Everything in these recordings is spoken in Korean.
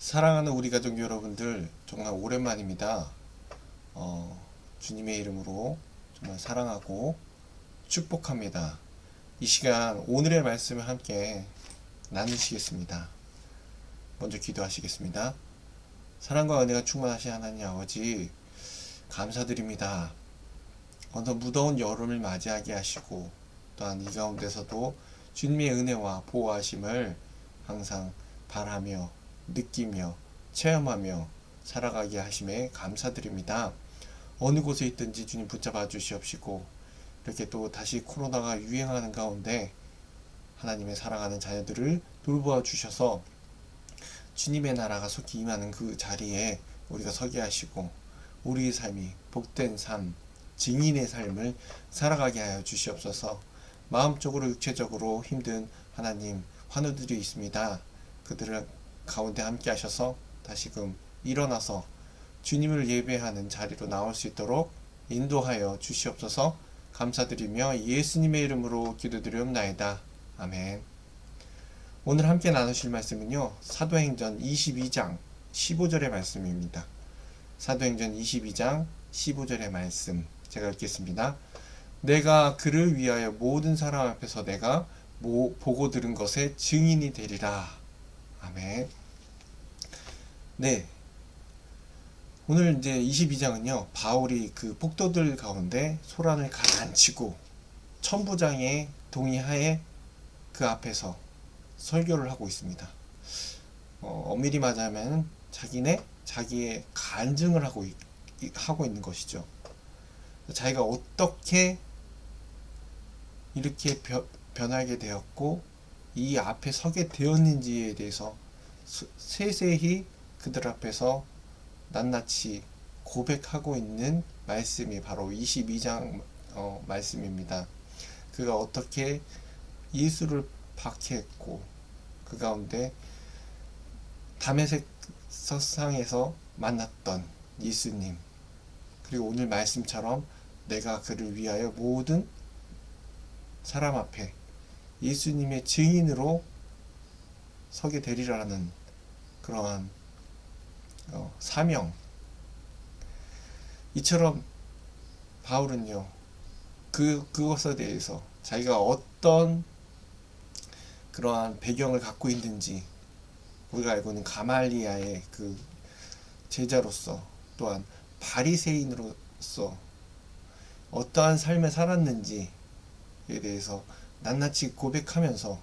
사랑하는 우리 가족 여러분들, 정말 오랜만입니다. 주님의 이름으로 정말 사랑하고 축복합니다. 이 시간 오늘의 말씀을 함께 나누시겠습니다. 먼저 기도하시겠습니다. 사랑과 은혜가 충만하신 하나님 아버지, 감사드립니다. 어느 무더운 여름을 맞이하게 하시고 또한 이 가운데서도 주님의 은혜와 보호하심을 항상 바라며 느끼며 체험하며 살아가게 하심에 감사드립니다. 어느 곳에 있든지 주님 붙잡아 주시옵시고, 이렇게 또 다시 코로나가 유행하는 가운데 하나님의 사랑하는 자녀들을 돌보아 주셔서 주님의 나라가 속히 임하는 그 자리에 우리가 서게 하시고, 우리의 삶이 복된 삶, 증인의 삶을 살아가게 하여 주시옵소서. 마음적으로 육체적으로 힘든 하나님 환우들이 있습니다. 그들을 가운데 함께 하셔서 다시금 일어나서 주님을 예배하는 자리로 나올 수 있도록 인도하여 주시옵소서. 감사드리며 예수님의 이름으로 기도드리옵나이다. 아멘. 오늘 함께 나누실 말씀은요, 사도행전 22장 15절의 말씀입니다. 사도행전 22장 15절의 말씀 제가 읽겠습니다. 내가 그를 위하여 모든 사람 앞에서 내가 보고 들은 것의 증인이 되리라. 아멘. 네. 오늘 이제 22장은요, 바울이 그 폭도들 가운데 소란을 가라앉히고 천부장의 동의하에 그 앞에서 설교를 하고 있습니다. 엄밀히 말하면 자기의 간증을 하고 있는 것이죠. 자기가 어떻게 이렇게 변하게 되었고 이 앞에 서게 되었는지에 대해서 세세히 그들 앞에서 낱낱이 고백하고 있는 말씀이 바로 22장 말씀입니다. 그가 어떻게 예수를 박해했고 그 가운데 다메섹 석상에서 만났던 예수님, 그리고 오늘 말씀처럼 내가 그를 위하여 모든 사람 앞에 예수님의 증인으로 서게 되리라는 그러한 사명. 이처럼 바울은요, 그것에 대해서 자기가 어떤 그러한 배경을 갖고 있는지, 우리가 알고 있는 가말리아의 그 제자로서, 또한 바리새인으로서 어떠한 삶을 살았는지에 대해서 낱낱이 고백하면서,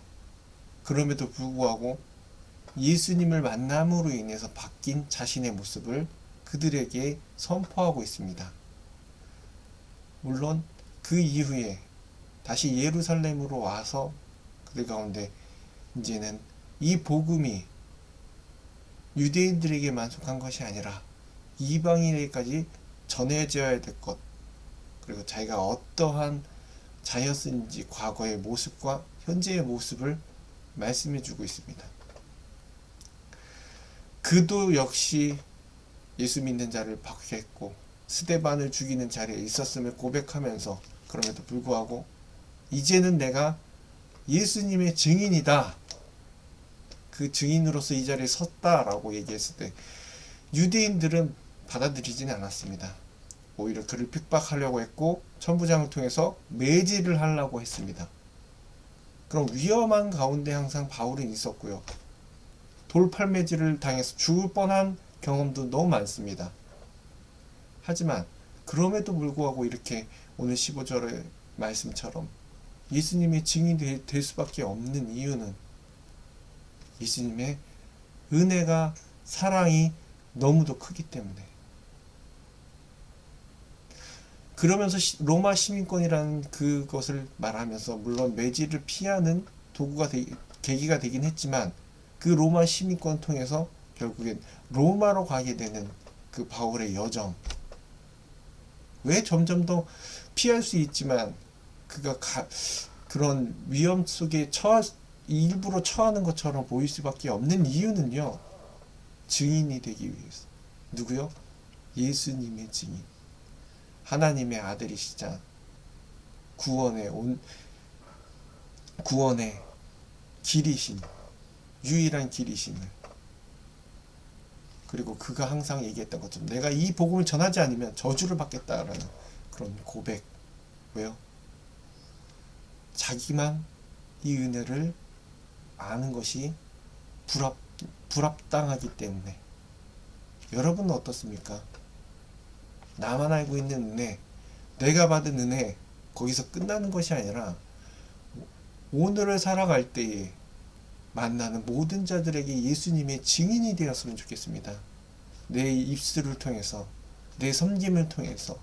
그럼에도 불구하고 예수님을 만남으로 인해서 바뀐 자신의 모습을 그들에게 선포하고 있습니다. 물론 그 이후에 다시 예루살렘으로 와서 그들 가운데 이제는 이 복음이 유대인들에게만 속한 것이 아니라 이방인에게까지 전해져야 될 것, 그리고 자기가 어떠한 자였는지 과거의 모습과 현재의 모습을 말씀해주고 있습니다. 그도 역시 예수 믿는 자를 박해했고 스데반을 죽이는 자리에 있었음을 고백하면서, 그럼에도 불구하고 이제는 내가 예수님의 증인이다, 그 증인으로서 이 자리에 섰다라고 얘기했을 때 유대인들은 받아들이지는 않았습니다. 오히려 그를 핍박하려고 했고 천부장을 통해서 매질을 하려고 했습니다. 그럼 위험한 가운데 항상 바울은 있었고요, 돌팔매질을 당해서 죽을 뻔한 경험도 너무 많습니다. 하지만 그럼에도 불구하고 이렇게 오늘 15절의 말씀처럼 예수님의 증인이 될 수밖에 없는 이유는 예수님의 은혜가, 사랑이 너무도 크기 때문에. 그러면서 로마 시민권이라는 그것을 말하면서 물론 매질을 피하는 도구가 계기가 되긴 했지만, 그 로마 시민권 통해서 결국엔 로마로 가게 되는 그 바울의 여정, 왜 점점 더 피할 수 있지만 그가 그런 위험 속에 일부러 처하는 것처럼 보일 수밖에 없는 이유는요, 증인이 되기 위해서. 누구요? 예수님의 증인, 하나님의 아들이시자 구원의 길이신, 유일한 길이심을 그리고 그가 항상 얘기했던 것처럼 내가 이 복음을 전하지 않으면 저주를 받겠다라는 그런 고백. 왜요? 자기만 이 은혜를 아는 것이 불합당하기 때문에. 여러분은 어떻습니까? 나만 알고 있는 은혜, 내가 받은 은혜, 거기서 끝나는 것이 아니라 오늘을 살아갈 때에 만나는 모든 자들에게 예수님의 증인이 되었으면 좋겠습니다. 내 입술을 통해서, 내 섬김을 통해서,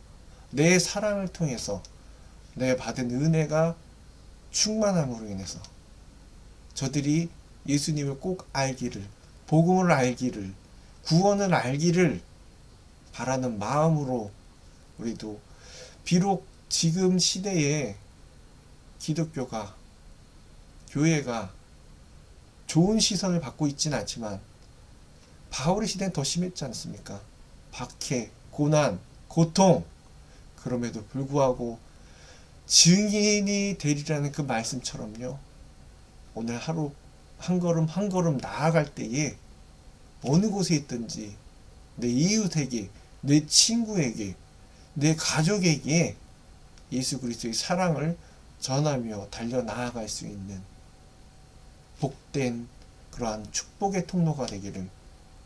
내 사랑을 통해서 내가 받은 은혜가 충만함으로 인해서 저들이 예수님을 꼭 알기를, 복음을 알기를, 구원을 알기를 바라는 마음으로 우리도 비록 지금 시대에 기독교가, 교회가 좋은 시선을 받고 있지는 않지만 바울의 시대는 더 심했지 않습니까? 박해, 고난, 고통. 그럼에도 불구하고 증인이 되리라는 그 말씀처럼요. 오늘 하루 한 걸음 한 걸음 나아갈 때에 어느 곳에 있든지 내 이웃에게, 내 친구에게, 내 가족에게 예수 그리스도의 사랑을 전하며 달려 나아갈 수 있는 복된 그러한 축복의 통로가 되기를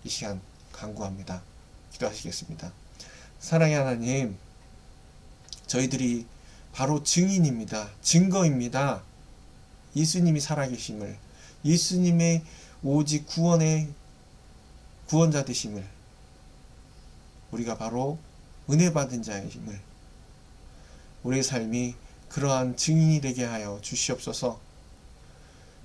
이 시간 간구합니다. 기도하시겠습니다. 사랑의 하나님, 저희들이 바로 증인입니다. 증거입니다. 예수님이 살아계심을, 예수님의 오직 구원자 되심을, 우리가 바로 은혜 받은 자이심을, 우리의 삶이 그러한 증인이 되게 하여 주시옵소서.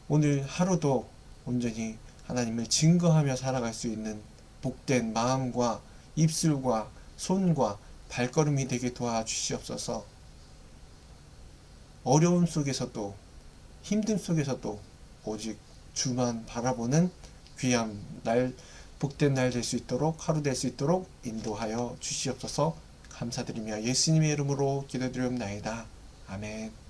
오늘 하루도 온전히 하나님을 증거하며 살아갈 수 있는 복된 마음과 입술과 손과 발걸음이 되게 도와주시옵소서. 어려움 속에서도, 힘듦 속에서도 오직 주만 바라보는 귀한 날, 복된 날 될 수 있도록, 하루 될 수 있도록 인도하여 주시옵소서. 감사드리며 예수님의 이름으로 기도드리옵나이다. 아멘.